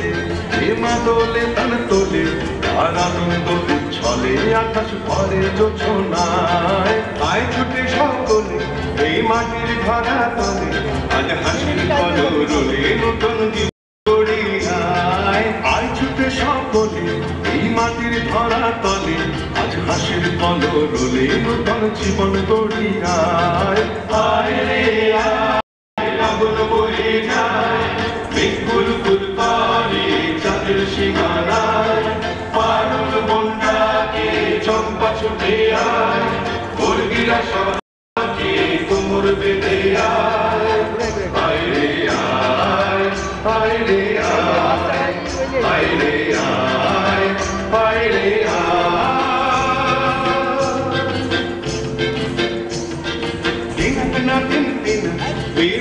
তোলে হেমা দোলে তান তোলে আর আনন্দ উচ্ছলে আকাশ ভরে জোছনায় আয় ছুটে সকলে এই মাটির ধরা তলে আজ হাসির কলরলে নতুন আয় ছুটে সকলে এই মাটির ধরা তলে আজ হাসির কলরলে নতুন জীবন গড়িয়ায় আয় রে আয় আগুন বয়ে যায় মেঘগুল গুল করে চাঁদের সীমানায় পারুল বন্যাকে চম্পা ছুটে আয় মুরগিরা সবাইকে কোমর বেঁধে আয় আয় রে আয় আয় রে আয় আয় রে আয় আয় রে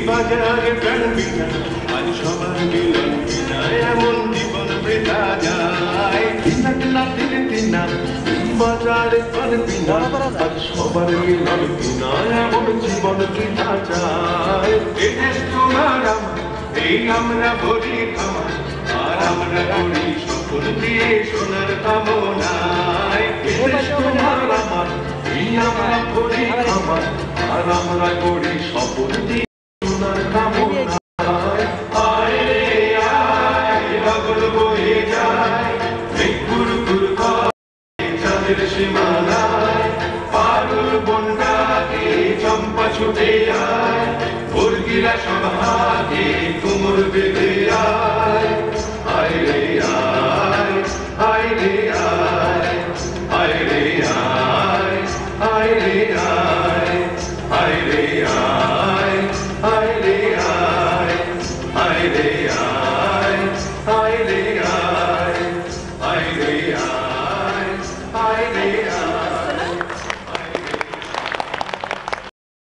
বাজারে প্রাণ বিনা আজ সবার মিলন বিনা এমন জীবন বৃথা যায় দিনা বাজারে প্রাণ বিনা আজ সবার মিলন বিনা এমন জীবন বৃথা যায় এ দেশ তোমার আমার এই আমরা ভরি খামার আর আমরা করি স্বপ্ন দিয়ে সোনার কামনায় এ দেশ তোমার আমার এই আমরা ভরি খামার আর আমরা করি স্বপ্ন দিয়ে সোনার কামনায় আয় রে আয় আগুন বয়ে যায় মেঘগুল গুল করে চাঁদের সীমানায় পারুল বন্যাকে চম্পা ছুটে আয় মুরগিরা সব হাতে কোমর বেঁধে আয় আয় রে আয় আয় রে আয়